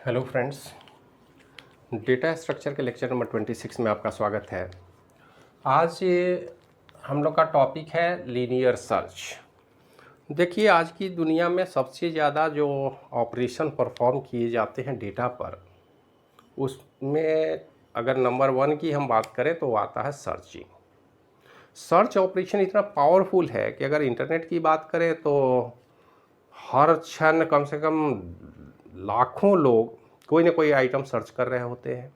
Hello friends, data structure के lecture number 26 में आपका स्वागत है। आज ये हम लोग का टॉपिक है लीनियर सर्च। देखिए, आज की दुनिया में सबसे ज़्यादा जो ऑपरेशन परफॉर्म किए जाते हैं डेटा पर, उसमें अगर नंबर 1 की हम बात करें तो आता है सर्चिंग। सर्च ऑपरेशन इतना पावरफुल है कि अगर इंटरनेट की बात करें तो हर क्षण कम से कम लाखों लोग कोई ना कोई आइटम सर्च कर रहे होते हैं।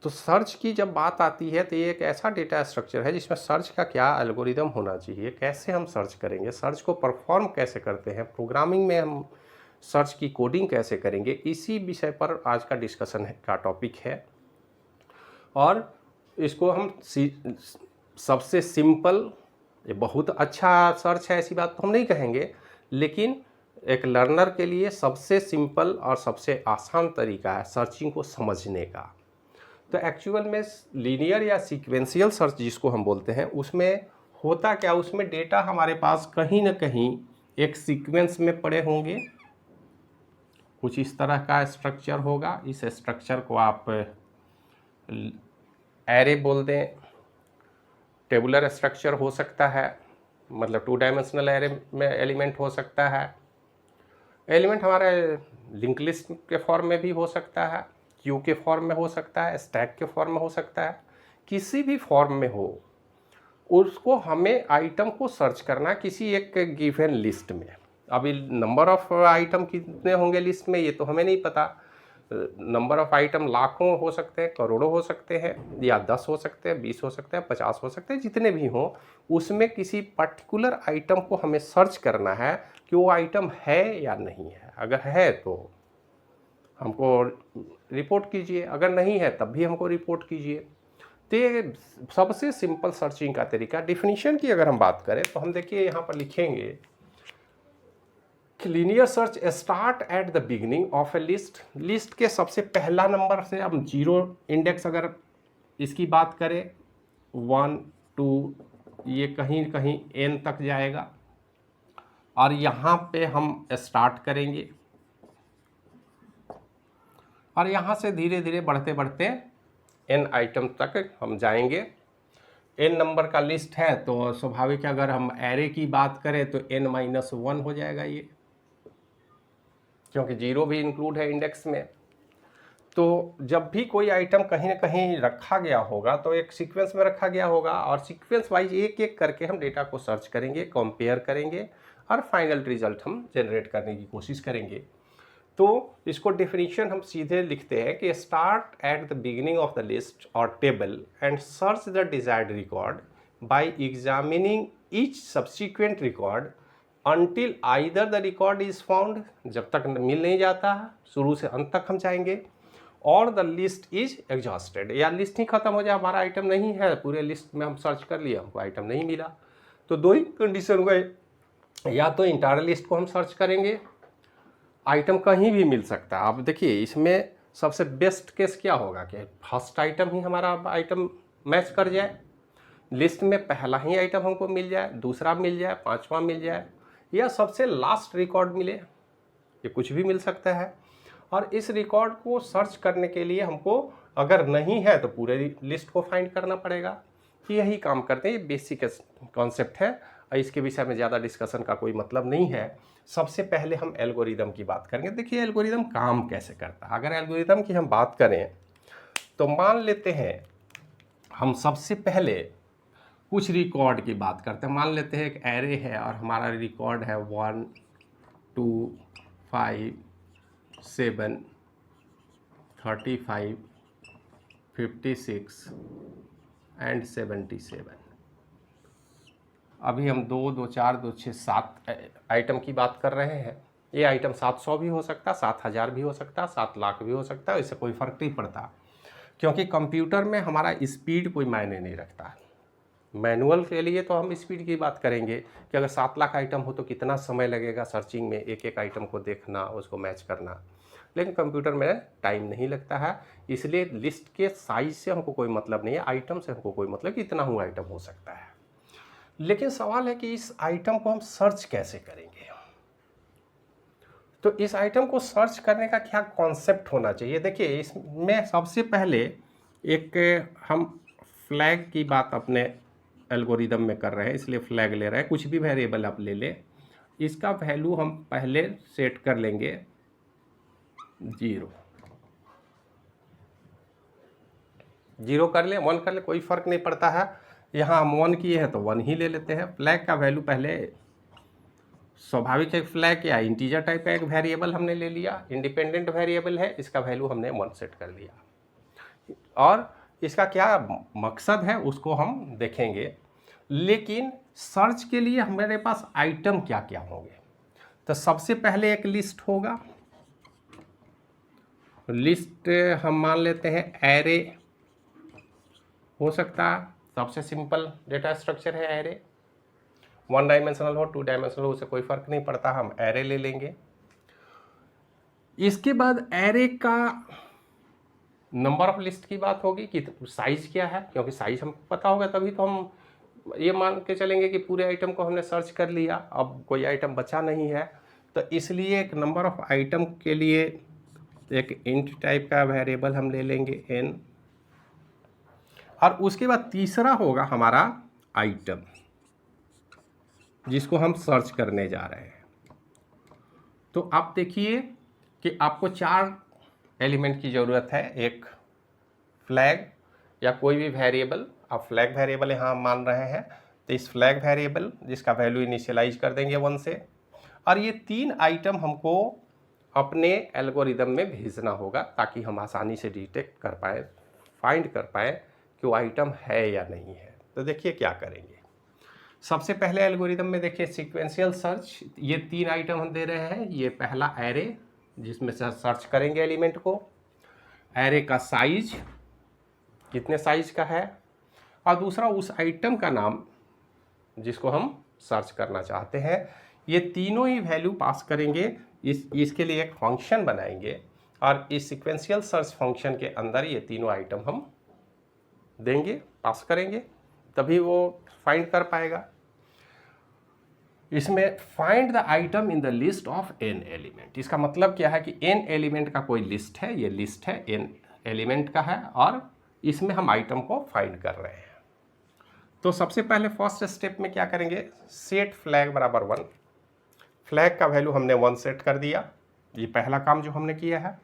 तो सर्च की जब बात आती है तो ये एक ऐसा डेटा स्ट्रक्चर है जिसमें सर्च का क्या एल्गोरिदम होना चाहिए, कैसे हम सर्च करेंगे, सर्च को परफॉर्म कैसे करते हैं, प्रोग्रामिंग में हम सर्च की कोडिंग कैसे करेंगे, इसी विषय पर आज का डिस्कशन का टॉपिक है। और इसको हम सबसे सिंपल, ये बहुत अच्छा सर्च है ऐसी बात तो हम नहीं कहेंगे, लेकिन एक लर्नर के लिए सबसे सिंपल और सबसे आसान तरीका है सर्चिंग को समझने का। तो एक्चुअल में लीनियर या सीक्वेंशियल सर्च जिसको हम बोलते हैं, उसमें होता क्या, उसमें डेटा हमारे पास कहीं ना कहीं एक सीक्वेंस में पड़े होंगे। कुछ इस तरह का स्ट्रक्चर होगा। इस स्ट्रक्चर को आप एरे बोल दें, टेबुलर स्ट्रक्चर हो सकता है, मतलब 2 डायमेंशनल एरे में एलिमेंट हो सकता है। एलिमेंट हमारे लिंक लिस्ट के फॉर्म में भी हो सकता है, क्यू के फॉर्म में हो सकता है, स्टैक के फॉर्म में हो सकता है, किसी भी फॉर्म में हो। उसको हमें आइटम को सर्च करना किसी एक गिवन लिस्ट में। अभी नंबर ऑफ आइटम कितने होंगे लिस्ट में ये तो हमें नहीं पता। नंबर ऑफ आइटम लाखों हो सकते हैं, करोड़ों हो सकते हैं, या 10 हो सकते हैं, 20 हो सकते हैं, 50 हो सकते हैं, जितने भी हों, उसमें किसी पर्टिकुलर आइटम को हमें सर्च करना है कि वो आइटम है या नहीं है। अगर है तो हमको रिपोर्ट कीजिए, अगर नहीं है तब भी हमको रिपोर्ट कीजिए। तो ये सबसे सिंपल सर्चिंग का तरीका। डिफिनीशन की अगर हम बात करें तो हम देखिए यहाँ पर लिखेंगे कि linear search start at the beginning of A list. List के सबसे पहला नंबर से हम 0 इंडेक्स अगर इसकी बात करें, 1 2 ये कहीं कहीं n तक जाएगा, और यहाँ पे हम स्टार्ट करेंगे और यहाँ से धीरे धीरे बढ़ते बढ़ते n आइटम तक हम जाएंगे। n नंबर का लिस्ट है तो स्वाभाविक अगर हम एरे की बात करें तो n-1 हो जाएगा ये, क्योंकि 0 भी इंक्लूड है इंडेक्स में। तो जब भी कोई आइटम कहीं ना कहीं रखा गया होगा तो एक सीक्वेंस में रखा गया होगा, और सीक्वेंस वाइज एक एक करके हम डेटा को सर्च करेंगे, कंपेयर करेंगे, और फाइनल रिजल्ट हम जनरेट करने की कोशिश करेंगे। तो इसको डेफिनेशन हम सीधे लिखते हैं कि start at the beginning of the list और table and search the desired record by examining each subsequent record until either the record is found. जब तक मिल नहीं जाता, शुरू से अंत तक हम जाएंगे, और द लिस्ट इज एग्जॉस्टेड, या लिस्ट ही खत्म हो जाए, हमारा आइटम नहीं है, पूरे लिस्ट में हम सर्च कर लिया, हमको आइटम नहीं मिला। तो दो ही कंडीशन हुए, या तो इंटायर लिस्ट को हम सर्च करेंगे, आइटम कहीं भी मिल सकता है। अब देखिए, इसमें सबसे बेस्ट केस क्या होगा कि फर्स्ट आइटम ही हमारा आइटम मैच कर जाए, लिस्ट में पहला ही आइटम हमको मिल जाए, दूसरा मिल जाए, पांचवा मिल जाए, या सबसे लास्ट रिकॉर्ड मिले, ये कुछ भी मिल सकता है। और इस रिकॉर्ड को सर्च करने के लिए हमको अगर नहीं है तो पूरे लिस्ट को फाइंड करना पड़ेगा। यही काम करते हैं, ये बेसिक कॉन्सेप्ट है, और इसके विषय में ज़्यादा डिस्कशन का कोई मतलब नहीं है। सबसे पहले हम एल्गोरिदम की बात करेंगे। देखिए एल्गोरिदम काम कैसे करता है। अगर एल्गोरिदम की हम बात करें तो मान लेते हैं हम सबसे पहले कुछ रिकॉर्ड की बात करते हैं। मान लेते हैं एक एरे है और हमारा रिकॉर्ड है 1 2 5 7 35 56 एंड 77। अभी हम 2 2 4 2 6 7 आइटम की बात कर रहे हैं। ये आइटम 700 भी हो सकता, 7000 भी हो सकता, 7 लाख भी हो सकता है, इससे कोई फ़र्क नहीं पड़ता, क्योंकि कंप्यूटर में हमारा स्पीड कोई मायने नहीं रखता। मैनुअल के लिए तो हम स्पीड की बात करेंगे कि अगर 7 लाख आइटम हो तो कितना समय लगेगा सर्चिंग में, एक एक आइटम को देखना, उसको मैच करना। लेकिन कंप्यूटर में टाइम नहीं लगता है, इसलिए लिस्ट के साइज से हमको कोई मतलब नहीं है, आइटम से हमको कोई मतलब कि इतना हुआ आइटम हो सकता है। लेकिन सवाल है कि इस आइटम को हम सर्च कैसे करेंगे। तो इस आइटम को सर्च करने का क्या कॉन्सेप्ट होना चाहिए? देखिए, इसमें सबसे पहले एक हम फ्लैग की बात अपने एल्गोरिदम में कर रहे हैं, इसलिए फ्लैग ले रहे हैं। कुछ भी वेरिएबल आप ले लें, इसका वैल्यू हम पहले सेट कर लेंगे 0 कर ले, 1 कर ले, कोई फर्क नहीं पड़ता है। यहाँ हम 1 किए हैं तो 1 ही ले लेते हैं। फ्लैग का वैल्यू पहले स्वाभाविक है, फ्लैग या इंटीजर टाइप का एक वेरिएबल हमने ले लिया, इंडिपेंडेंट वेरिएबल है, इसका वैल्यू हमने 1 सेट कर दिया। और इसका क्या मकसद है उसको हम देखेंगे, लेकिन सर्च के लिए हमारे पास आइटम क्या क्या होंगे। तो सबसे पहले एक लिस्ट होगा। लिस्ट हम मान लेते हैं एरे हो सकता है, सबसे सिंपल डेटा स्ट्रक्चर है एरे। 1 डायमेंशनल हो 2 डायमेंशनल हो, उसे कोई फर्क नहीं पड़ता, हम एरे ले लेंगे। इसके बाद एरे का नंबर ऑफ लिस्ट की बात होगी कि साइज क्या है, क्योंकि साइज हमको पता होगा तभी तो हम ये मान के चलेंगे कि पूरे आइटम को हमने सर्च कर लिया, अब कोई आइटम बचा नहीं है। तो इसलिए एक नंबर ऑफ आइटम के लिए एक इंट टाइप का वेरिएबल हम ले लेंगे n। और उसके बाद तीसरा होगा हमारा आइटम, जिसको हम सर्च करने जा रहे हैं। तो आप देखिए कि आपको 4 एलिमेंट की ज़रूरत है। एक फ्लैग या कोई भी वेरिएबल, आप फ्लैग वेरिएबल यहाँ मान रहे हैं, तो इस फ्लैग वेरिएबल जिसका वैल्यू इनिशियलाइज कर देंगे 1 से, और ये 3 आइटम हमको अपने एल्गोरिदम में भेजना होगा ताकि हम आसानी से डिटेक्ट कर पाए, फाइंड कर पाए कि वो आइटम है या नहीं है। तो देखिए क्या करेंगे। सबसे पहले एल्गोरिदम में देखिए सीक्वेंशियल सर्च, ये 3 आइटम हम दे रहे हैं। ये पहला एरे जिसमें से सर्च करेंगे एलिमेंट को, एरे का साइज कितने साइज का है, और दूसरा उस आइटम का नाम जिसको हम सर्च करना चाहते हैं। ये तीनों ही वैल्यू पास करेंगे। इसके लिए एक फंक्शन बनाएंगे और इस सीक्वेंशियल सर्च फंक्शन के अंदर ये तीनों आइटम हम देंगे, पास करेंगे, तभी वो फाइंड कर पाएगा। इसमें find the item in the list of n element, इसका मतलब क्या है कि n एलिमेंट का कोई लिस्ट है, ये लिस्ट है n एलिमेंट का है, और इसमें हम आइटम को फाइंड कर रहे हैं। तो सबसे पहले फर्स्ट स्टेप में क्या करेंगे, सेट फ्लैग बराबर 1। फ्लैग का वैल्यू हमने 1 सेट कर दिया, ये पहला काम जो हमने किया है।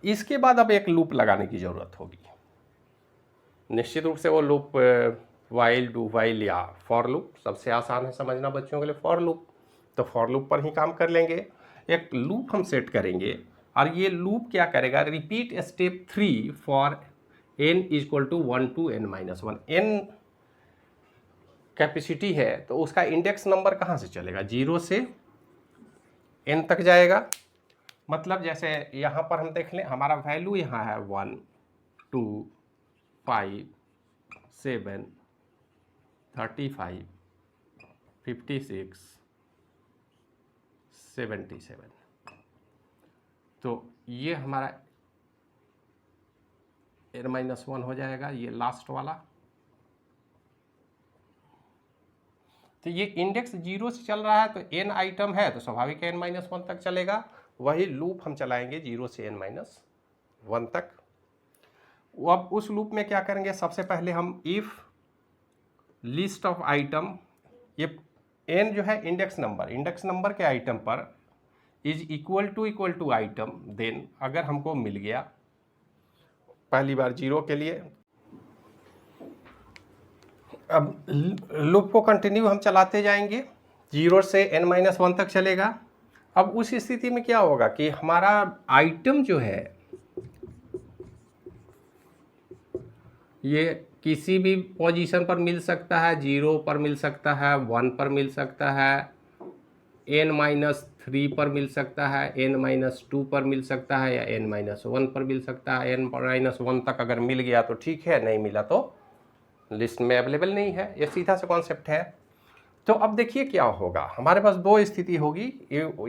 इसके बाद अब एक लूप लगाने की ज़रूरत होगी। निश्चित रूप से वो लूप वाइल, डू वाइल या फॉर लूप, सबसे आसान है समझना बच्चों के लिए फॉर लूप, तो फॉर लूप पर ही काम कर लेंगे। एक लूप हम सेट करेंगे और ये लूप क्या करेगा, repeat step 3 for n equal to 1 to n-1। n capacity है तो उसका इंडेक्स नंबर कहाँ से चलेगा, 0 से n तक जाएगा। मतलब जैसे यहाँ पर हम देख लें, हमारा वैल्यू यहाँ है 1 2 5 7 35 56 77। तो ये हमारा n-1 हो जाएगा, ये लास्ट वाला। तो ये इंडेक्स 0 से चल रहा है, तो n आइटम है तो स्वाभाविक n-1 तक चलेगा। वही लूप हम चलाएंगे 0 से n-1 तक। अब उस लूप में क्या करेंगे, सबसे पहले हम इफ़ लिस्ट ऑफ आइटम, ये n जो है इंडेक्स नंबर के आइटम पर is equal to item, then अगर हमको मिल गया पहली बार 0 के लिए, अब लूप को कंटिन्यू हम चलाते जाएंगे, 0 से n-1 तक चलेगा। अब उस स्थिति में क्या होगा कि हमारा आइटम जो है ये किसी भी पोजीशन पर मिल सकता है, 0 पर मिल सकता है, 1 पर मिल सकता है, n-3 पर मिल सकता है, n-2 पर मिल सकता है, या n-1 पर मिल सकता है। n-1 तक अगर मिल गया तो ठीक है, नहीं मिला तो लिस्ट में अवेलेबल नहीं है। ये सीधा सा कॉन्सेप्ट है। तो अब देखिए क्या होगा, हमारे पास 2 स्थिति होगी,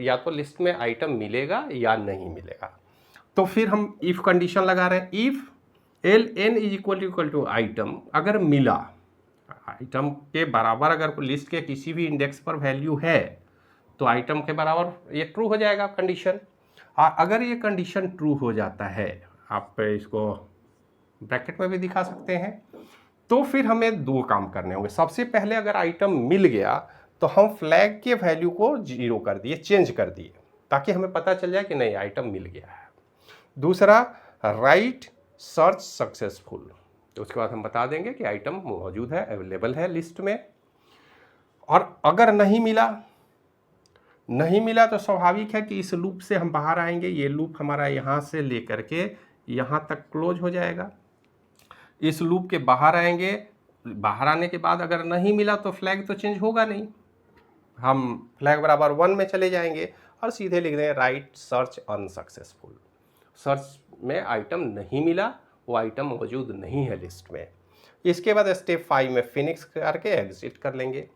या तो लिस्ट में आइटम मिलेगा या नहीं मिलेगा। तो फिर हम इफ़ कंडीशन लगा रहे हैं, if ln is equal to item, अगर मिला, आइटम के बराबर अगर लिस्ट के किसी भी इंडेक्स पर वैल्यू है तो आइटम के बराबर ये ट्रू हो जाएगा कंडीशन। और अगर ये कंडीशन ट्रू हो जाता है, आप इसको ब्रैकेट में भी दिखा सकते हैं, तो फिर हमें दो काम करने होंगे। सबसे पहले अगर आइटम मिल गया तो हम फ्लैग के वैल्यू को 0 कर दिए, चेंज कर दिए, ताकि हमें पता चल जाए कि नहीं आइटम मिल गया है। दूसरा, राइट सर्च सक्सेसफुल, तो उसके बाद हम बता देंगे कि आइटम मौजूद है, अवेलेबल है लिस्ट में। और अगर नहीं मिला तो स्वाभाविक है कि इस लूप से हम बाहर आएंगे। ये लूप हमारा यहाँ से लेकर के यहाँ तक क्लोज हो जाएगा। इस लूप के बाहर आएंगे, बाहर आने के बाद अगर नहीं मिला तो फ्लैग तो चेंज होगा नहीं, हम फ्लैग बराबर 1 में चले जाएंगे और सीधे लिख देंगे राइट सर्च अनसक्सेसफुल। सर्च में आइटम नहीं मिला, वो आइटम मौजूद नहीं है लिस्ट में। इसके बाद स्टेप 5 में फिनिक्स करके एग्जिट कर लेंगे।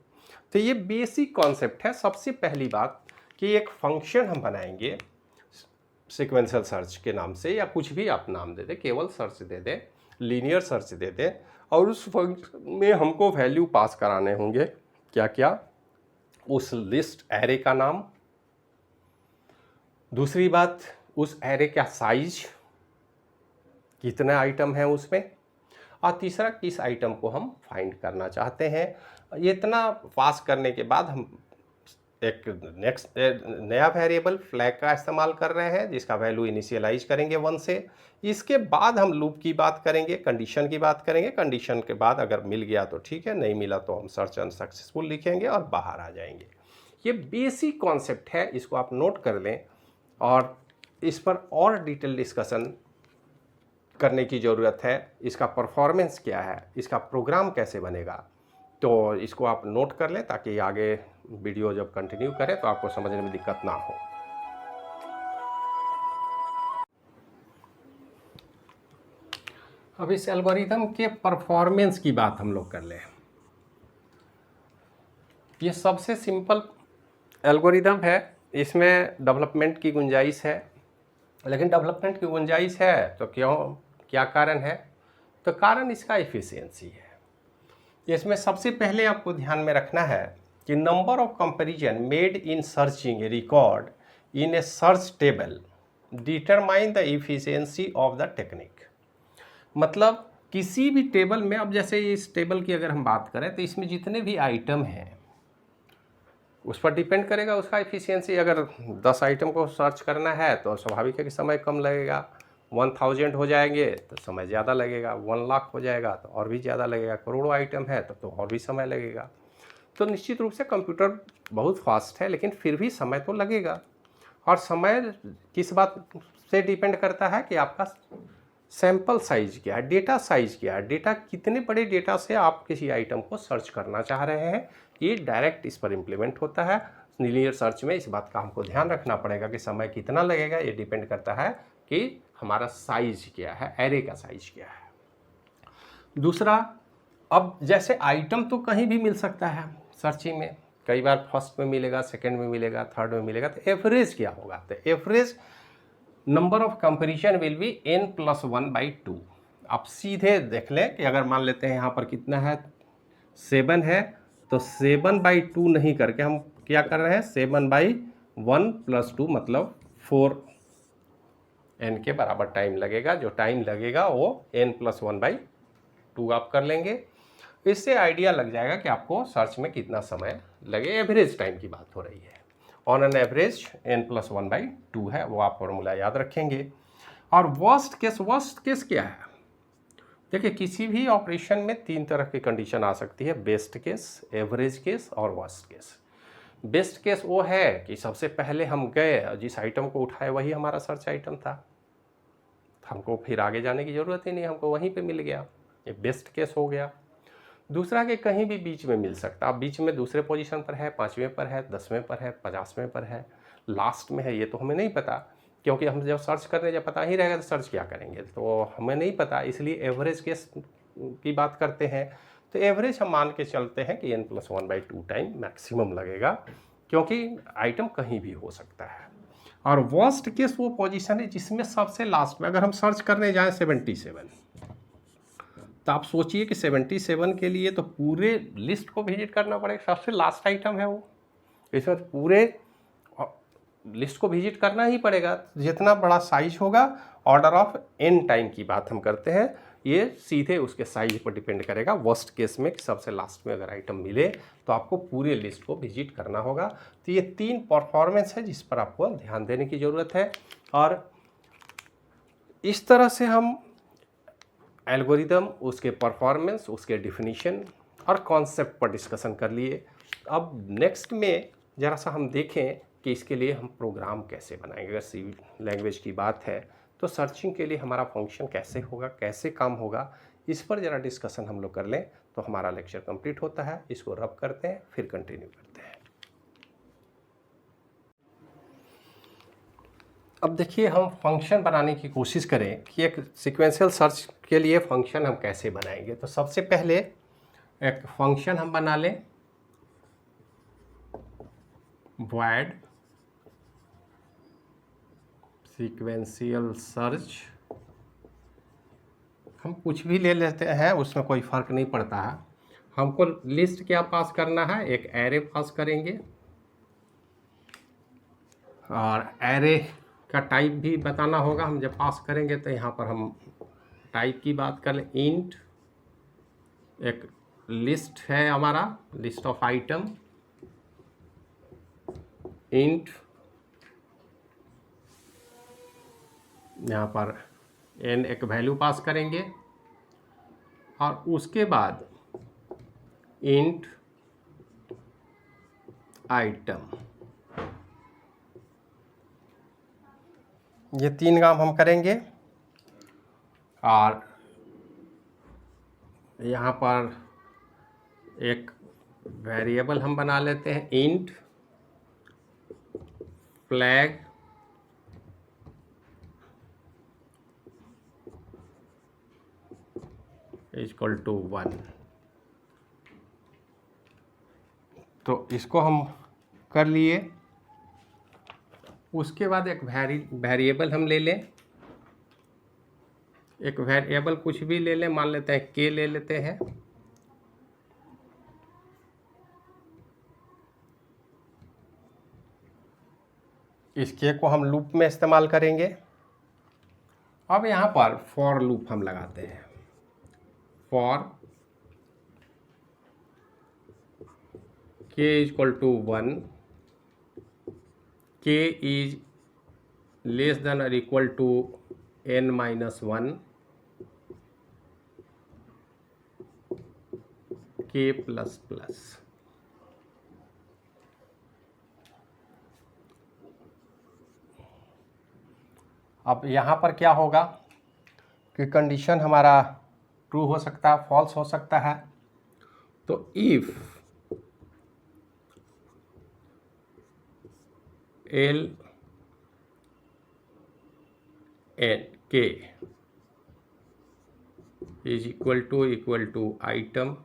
तो ये बेसिक कॉन्सेप्ट है। सबसे पहली बात कि एक फंक्शन हम बनाएंगे सीक्वेंशियल सर्च के नाम से, या कुछ भी आप नाम दे दें, केवल सर्च दे दें, लीनियर सर्च दे दें, और उस फंक्शन में हमको वैल्यू पास कराने होंगे। क्या क्या? उस लिस्ट एरे का नाम, दूसरी बात उस एरे का साइज, कितने आइटम हैं उसमें, और तीसरा किस आइटम को हम फाइंड करना चाहते हैं। ये इतना पास करने के बाद हम एक नेक्स्ट नया वेरिएबल फ्लैग का इस्तेमाल कर रहे हैं, जिसका वैल्यू इनिशियलाइज करेंगे 1 से। इसके बाद हम लूप की बात करेंगे, कंडीशन की बात करेंगे। कंडीशन के बाद अगर मिल गया तो ठीक है, नहीं मिला तो हम सर्च अनसक्सेसफुल लिखेंगे और बाहर आ जाएंगे। ये बेसिक कॉन्सेप्ट है, इसको आप नोट कर लें, और इस पर और डिटेल डिस्कशन करने की ज़रूरत है। इसका परफॉर्मेंस क्या है, इसका प्रोग्राम कैसे बनेगा, तो इसको आप नोट कर लें, ताकि आगे वीडियो जब कंटिन्यू करें तो आपको समझने में दिक्कत ना हो। अब इस एल्गोरिथम के परफॉर्मेंस की बात हम लोग कर लें। ये सबसे सिंपल एल्गोरिथम है, इसमें डेवलपमेंट की गुंजाइश है। लेकिन डेवलपमेंट की गुंजाइश है तो क्यों, क्या कारण है? तो कारण इसका एफिशिएंसी है। इसमें सबसे पहले आपको ध्यान में रखना है कि number of comparison made in searching record in A search table determine the efficiency of the technique. मतलब किसी भी टेबल में, अब जैसे इस टेबल की अगर हम बात करें तो इसमें जितने भी आइटम हैं उस पर डिपेंड करेगा उसका एफिशिएंसी। अगर 10 आइटम को सर्च करना है तो स्वाभाविक है कि समय कम लगेगा। 1000 हो जाएंगे तो समय ज़्यादा लगेगा, 1 लाख हो जाएगा तो और भी ज़्यादा लगेगा, करोड़ों आइटम है तो और भी समय लगेगा। तो निश्चित रूप से कंप्यूटर बहुत फास्ट है, लेकिन फिर भी समय तो लगेगा। और समय किस बात से डिपेंड करता है कि आपका सैंपल साइज क्या है, डेटा साइज क्या है, डेटा कितने बड़े डेटा से आप किसी आइटम को सर्च करना चाह रहे हैं, ये डायरेक्ट इस पर इम्प्लीमेंट होता है। लीनियर सर्च में इस बात का हमको ध्यान रखना पड़ेगा कि समय कितना लगेगा, ये डिपेंड करता है कि हमारा साइज क्या है, एरे का साइज क्या है। दूसरा, अब जैसे आइटम तो कहीं भी मिल सकता है सर्चिंग में, कई बार फर्स्ट में मिलेगा, सेकंड में मिलेगा, थर्ड में मिलेगा, तो एवरेज क्या होगा? तो average number of comparison will be n+1/2। आप सीधे देख लें कि अगर मान लेते हैं यहाँ पर कितना है, 7 है, तो 7/2 नहीं करके हम क्या कर रहे हैं, 7/1 + 2 मतलब 4 n के बराबर टाइम लगेगा। जो टाइम लगेगा वो n+1/2 आप कर लेंगे। इससे आइडिया लग जाएगा कि आपको सर्च में कितना समय लगे। एवरेज टाइम की बात हो रही है। ऑन एन एवरेज n+1/2 है, वो आप फॉर्मूला याद रखेंगे। और वर्स्ट केस क्या है? देखिए, किसी भी ऑपरेशन में 3 तरह की कंडीशन आ सकती है, बेस्ट केस, एवरेज केस और वर्स्ट केस। बेस्ट केस वो है कि सबसे पहले हम गए, जिस आइटम को उठाए वही हमारा सर्च आइटम था, हमको फिर आगे जाने की ज़रूरत ही नहीं, हमको वहीं पे मिल गया, ये बेस्ट केस हो गया। दूसरा कि कहीं भी बीच में मिल सकता, अब बीच में दूसरे पोजीशन पर है, 5वें पर है, 10वें पर है, 50वें पर है, लास्ट में है, ये तो हमें नहीं पता, क्योंकि हम जब सर्च करने जब पता ही रहेगा तो सर्च क्या करेंगे, तो हमें नहीं पता। इसलिए एवरेज केस की बात करते हैं। तो एवरेज हम मान के चलते हैं कि n+1/2 टाइम मैक्सिमम लगेगा, क्योंकि आइटम कहीं भी हो सकता है। और वर्स्ट केस वो पोजीशन है जिसमें सबसे लास्ट में अगर हम सर्च करने जाएं 77, तो आप सोचिए कि 77 के लिए तो पूरे लिस्ट को विजिट करना पड़ेगा, सबसे लास्ट आइटम है वो। इसमें पूरे लिस्ट को विजिट करना ही पड़ेगा। जितना बड़ा साइज होगा, ऑर्डर ऑफ n टाइम की बात हम करते हैं, ये सीधे उसके साइज पर डिपेंड करेगा। वर्स्ट केस में सबसे लास्ट में अगर आइटम मिले तो आपको पूरे लिस्ट को विजिट करना होगा। तो ये 3 परफॉर्मेंस है जिस पर आपको ध्यान देने की ज़रूरत है। और इस तरह से हम एल्गोरिदम, उसके परफॉर्मेंस, उसके डिफिनीशन और कॉन्सेप्ट पर डिस्कशन कर लिए। अब नेक्स्ट में ज़रा सा हम देखें कि इसके लिए हम प्रोग्राम कैसे बनाएंगे। अगर सी लैंग्वेज की बात है तो सर्चिंग के लिए हमारा फंक्शन कैसे होगा, कैसे काम होगा, इस पर ज़रा डिस्कशन हम लोग कर लें तो हमारा लेक्चर कंप्लीट होता है। इसको रब करते हैं, फिर कंटिन्यू करते हैं। अब देखिए, हम फंक्शन बनाने की कोशिश करें कि एक सीक्वेंशियल सर्च के लिए फंक्शन हम कैसे बनाएंगे। तो सबसे पहले एक फंक्शन हम बना लें, void सीक्वेंशियल सर्च। हम कुछ भी ले लेते हैं, उसमें कोई फ़र्क नहीं पड़ता है। हमको लिस्ट क्या पास करना है, एक एरे पास करेंगे और एरे का टाइप भी बताना होगा। हम जब पास करेंगे तो यहाँ पर हम टाइप की बात कर लें, इंट। एक लिस्ट है हमारा, लिस्ट ऑफ आइटम, इंट। यहाँ पर n एक वैल्यू पास करेंगे और उसके बाद इंट आइटम। ये 3 काम हम करेंगे। और यहाँ पर एक वेरिएबल हम बना लेते हैं, इंट फ्लैग इक्वल टू 1। तो इसको हम कर लिए। उसके बाद एक वेरिएबल हम ले लें, एक वेरिएबल कुछ भी ले लें, मान लेते हैं k ले लेते हैं। इस k को हम लूप में इस्तेमाल करेंगे। अब यहाँ पर फॉर लूप हम लगाते हैं, for k equal to 1, k is less than और equal to n-1, k plus plus. अब यहाँ पर क्या होगा कि कंडीशन हमारा ट्रू हो सकता है, फॉल्स हो सकता है। तो if l n k is equal to item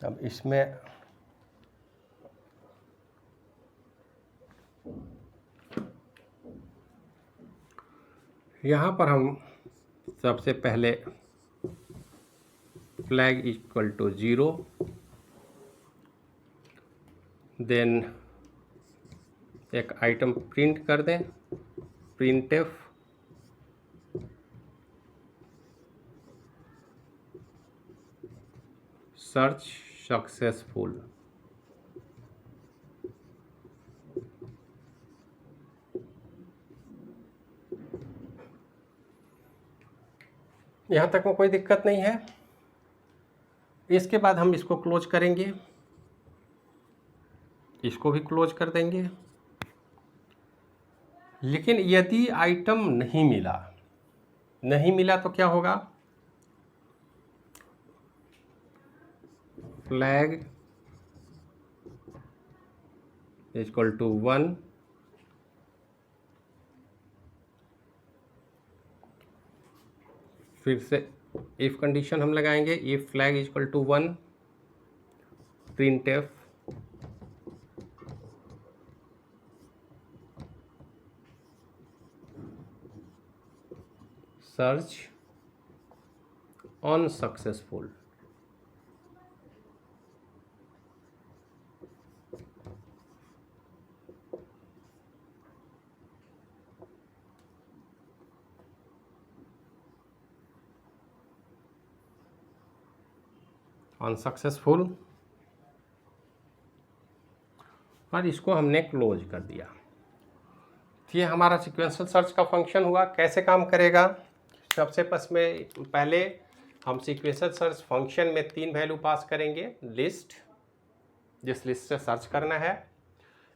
अब इसमें यहाँ पर हम सबसे पहले फ्लैग इक्वल टू 0, देन एक आइटम प्रिंट कर दें, प्रिंटफ सर्च सक्सेसफुल। यहाँ तक में कोई दिक्कत नहीं है। इसके बाद हम इसको क्लोज करेंगे, इसको भी क्लोज कर देंगे। लेकिन यदि आइटम नहीं मिला तो क्या होगा, फ्लैग इक्वल टू 1, फिर से इफ कंडीशन हम लगाएंगे, if flag equal to 1, printf search unsuccessful. Unsuccessful, और इसको हमने क्लोज कर दिया। तो ये हमारा सीक्वेंशियल सर्च का फंक्शन हुआ। कैसे काम करेगा? सबसे पहले हम सीक्वेंशियल सर्च फंक्शन में 3 वैल्यू पास करेंगे। लिस्ट, जिस लिस्ट से सर्च करना है,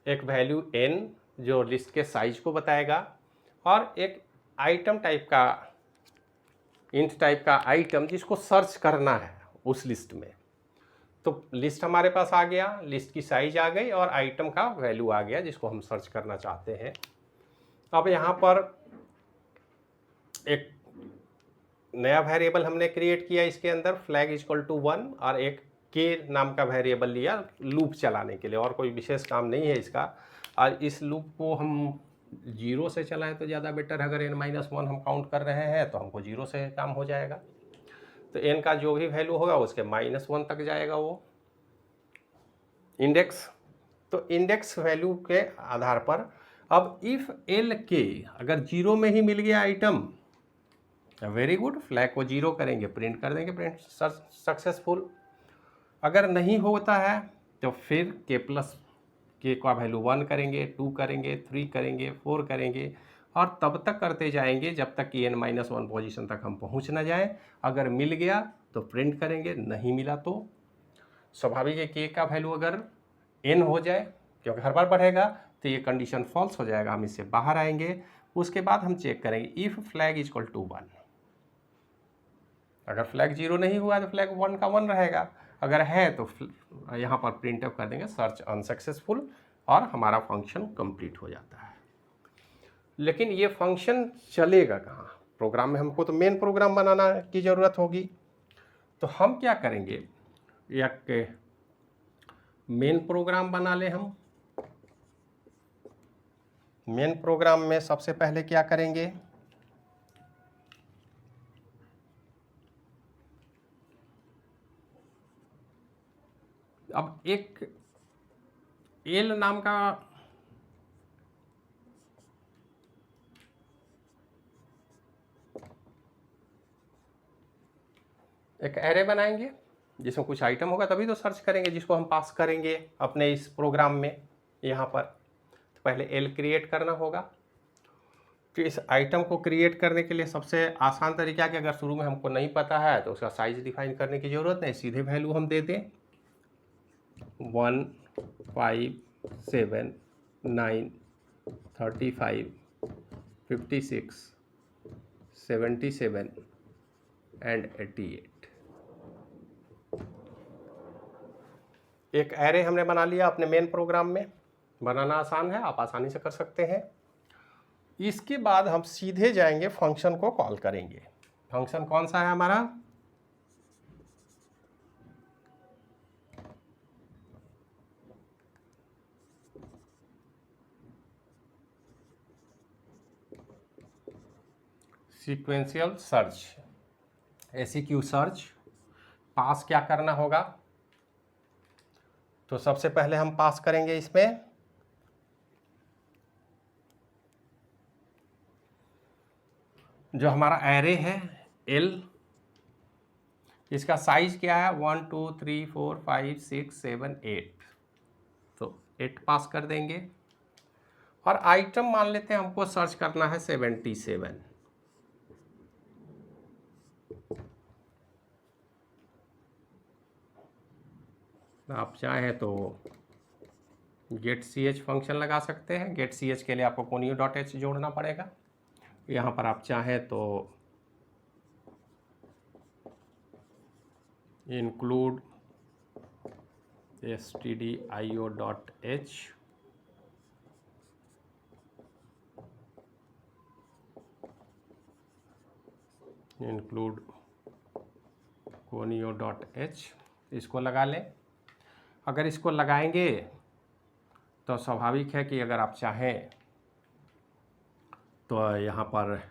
एक वैल्यू n जो लिस्ट के साइज को बताएगा, और एक आइटम टाइप का, इंट टाइप का आइटम जिसको सर्च करना है उस लिस्ट में। तो लिस्ट हमारे पास आ गया, लिस्ट की साइज आ गई और आइटम का वैल्यू आ गया जिसको हम सर्च करना चाहते हैं। अब यहाँ पर एक नया वेरिएबल हमने क्रिएट किया, इसके अंदर फ्लैग इक्वल टू 1, और एक के नाम का वेरिएबल लिया लूप चलाने के लिए, और कोई विशेष काम नहीं है इसका। और इस लूप को हम 0 से चलाएं तो ज़्यादा बेटर। अगर n-1 हम काउंट कर रहे हैं तो हमको 0 से काम हो जाएगा। तो n का जो भी वैल्यू होगा उसके -1 तक जाएगा वो इंडेक्स। तो इंडेक्स वैल्यू के आधार पर अब इफ़ एल के अगर 0 में ही मिल गया आइटम, वेरी गुड, फ्लैग को 0 करेंगे, प्रिंट कर देंगे, प्रिंट सक्सेसफुल। अगर नहीं होता है तो फिर के का वैल्यू 1 करेंगे, 2 करेंगे, 3 करेंगे, 4 करेंगे, और तब तक करते जाएंगे जब तक कि n-1 पोजीशन तक हम पहुंच ना जाएं। अगर मिल गया तो प्रिंट करेंगे, नहीं मिला तो स्वाभाविक है के का वैल्यू अगर n हो जाए, क्योंकि हर बार बढ़ेगा, तो ये कंडीशन फॉल्स हो जाएगा, हम इससे बाहर आएंगे। उसके बाद हम चेक करेंगे इफ़ फ्लैग इक्वल टू 1। अगर फ्लैग 0 नहीं हुआ तो फ्लैग 1 का 1 रहेगा, अगर है तो यहाँ पर प्रिंट अप कर देंगे सर्च अनसक्सेसफुल, और हमारा फंक्शन कंप्लीट हो जाता है। लेकिन ये फंक्शन चलेगा कहाँ? प्रोग्राम में हमको तो मेन प्रोग्राम बनाना की ज़रूरत होगी। तो हम क्या करेंगे, एक मेन प्रोग्राम बना ले हम। मेन प्रोग्राम में सबसे पहले क्या करेंगे, अब एक एल नाम का एक एरे बनाएंगे जिसमें कुछ आइटम होगा, तभी तो सर्च करेंगे, जिसको हम पास करेंगे अपने इस प्रोग्राम में। यहाँ पर तो पहले एल क्रिएट करना होगा। तो इस आइटम को क्रिएट करने के लिए सबसे आसान तरीका है कि अगर शुरू में हमको नहीं पता है तो उसका साइज डिफाइन करने की ज़रूरत नहीं, सीधे वैल्यू हम दे दें 1, 5, 7, 9, 35, 56, 77 एंड 88। एक एरे हमने बना लिया अपने मेन प्रोग्राम में। बनाना आसान है, आप आसानी से कर सकते हैं। इसके बाद हम सीधे जाएंगे फंक्शन को कॉल करेंगे। फंक्शन कौन सा है हमारा? Sequential search, SEQ search. पास क्या करना होगा? तो सबसे पहले हम पास करेंगे इसमें जो हमारा एरे है L, इसका साइज क्या है 1, 2, 3, 4, 5, 6, 7, 8। तो 8 पास कर देंगे, और आइटम मान लेते हैं हमको सर्च करना है 77। आप चाहें तो get.ch फंक्शन लगा सकते हैं। get.ch के लिए आपको conio.h जोड़ना पड़ेगा। यहाँ पर आप चाहें तो include stdio.h, include conio.h, इसको लगा लें। अगर इसको लगाएंगे तो स्वाभाविक है कि अगर आप चाहें तो यहाँ पर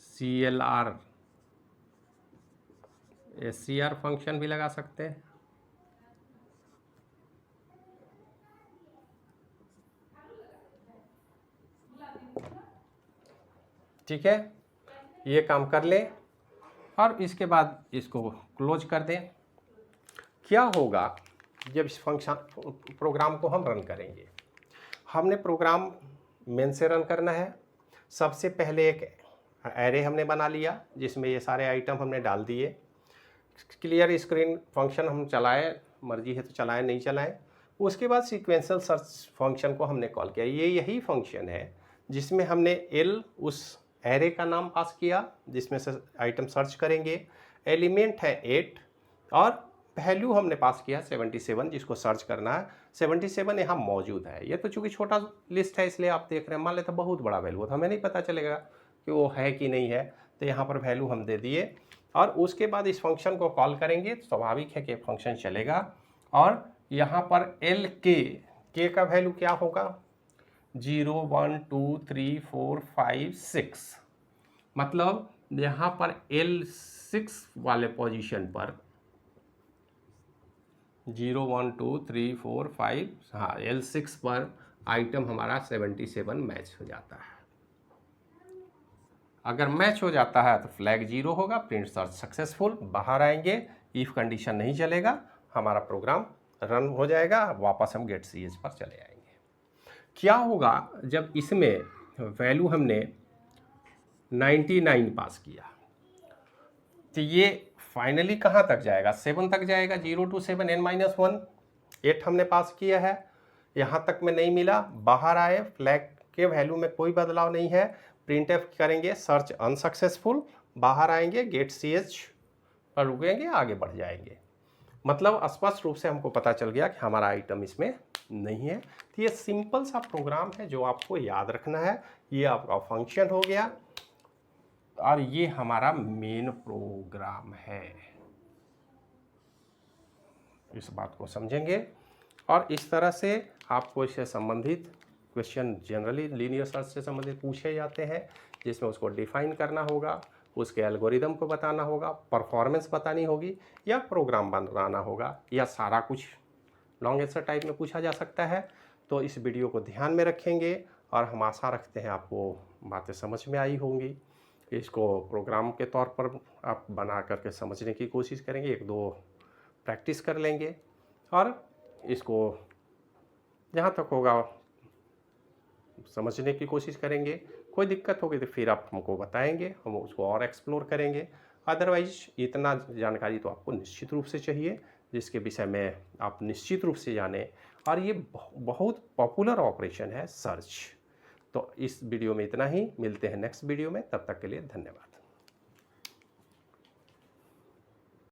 CLR, SCR फंक्शन भी लगा सकते हैं। ठीक है, ये काम कर लें और इसके बाद इसको क्लोज कर दें। क्या होगा जब इस फंक्शन प्रोग्राम को हम रन करेंगे? हमने प्रोग्राम मेन से रन करना है। सबसे पहले एक एरे हमने बना लिया जिसमें ये सारे आइटम हमने डाल दिए। क्लियर स्क्रीन फंक्शन हम चलाएं, मर्जी है तो चलाएं, नहीं चलाएं। उसके बाद सीक्वेंशियल सर्च फंक्शन को हमने कॉल किया। ये यही फंक्शन है जिसमें हमने एल उस एरे का नाम पास किया जिसमें से आइटम सर्च करेंगे। एलिमेंट है 8 और वैल्यू हमने पास किया 77 जिसको सर्च करना है। 77 यहाँ मौजूद है। ये तो चूंकि छोटा लिस्ट है इसलिए आप देख रहे हैं। मान लेते बहुत बड़ा वैल्यू है तो हमें नहीं पता चलेगा कि वो है कि नहीं है, तो यहाँ पर वैल्यू हम दे दिए और उसके बाद इस फंक्शन को कॉल करेंगे। स्वाभाविक है कि फंक्शन चलेगा और यहाँ पर एल के का वैल्यू क्या होगा? 0 1 2 3 4 5 6। मतलब यहाँ पर L6 वाले पोजीशन पर 0 1 2 3 4 5, हाँ L6 पर आइटम हमारा 77 मैच हो जाता है। अगर मैच हो जाता है तो फ्लैग 0 होगा, प्रिंट सर्च सक्सेसफुल, बाहर आएंगे, इफ कंडीशन नहीं चलेगा, हमारा प्रोग्राम रन हो जाएगा, वापस हम गेट सी एच पर चले आएंगे। क्या होगा जब इसमें वैल्यू हमने 99 पास किया तो ये फाइनली कहाँ तक जाएगा? 7 तक जाएगा। 0 to 7 n-1। 8 हमने पास किया है, यहाँ तक में नहीं मिला, बाहर आए, फ्लैग के वैल्यू में कोई बदलाव नहीं है, प्रिंट एफ करेंगे, सर्च अनसक्सेसफुल, बाहर आएंगे, गेट सी एच पर रुकेंगे, आगे बढ़ जाएंगे। मतलब स्पष्ट रूप से हमको पता चल गया कि हमारा आइटम इसमें नहीं है। तो ये सिंपल सा प्रोग्राम है जो आपको याद रखना है। ये आपका फंक्शन हो गया और ये हमारा मेन प्रोग्राम है। इस बात को समझेंगे और इस तरह से आपको इससे संबंधित क्वेश्चन जनरली लीनियर सर्च से संबंधित पूछे जाते हैं जिसमें उसको डिफाइन करना होगा, उसके एल्गोरिदम को बताना होगा, परफॉर्मेंस बतानी होगी या प्रोग्राम बनाना होगा, या सारा कुछ लॉन्ग आंसर टाइप में पूछा जा सकता है। तो इस वीडियो को ध्यान में रखेंगे और हम आशा रखते हैं आपको बातें समझ में आई होंगी। इसको प्रोग्राम के तौर पर आप बना करके समझने की कोशिश करेंगे, 1-2 प्रैक्टिस कर लेंगे और इसको जहाँ तक होगा समझने की कोशिश करेंगे। कोई दिक्कत होगी तो फिर आप हमको बताएंगे, हम उसको और एक्सप्लोर करेंगे। अदरवाइज इतना जानकारी तो आपको निश्चित रूप से चाहिए जिसके विषय में आप निश्चित रूप से जानें। और ये बहुत पॉपुलर ऑपरेशन है सर्च। तो इस वीडियो में इतना ही, मिलते हैं नेक्स्ट वीडियो में, तब तक के लिए धन्यवाद।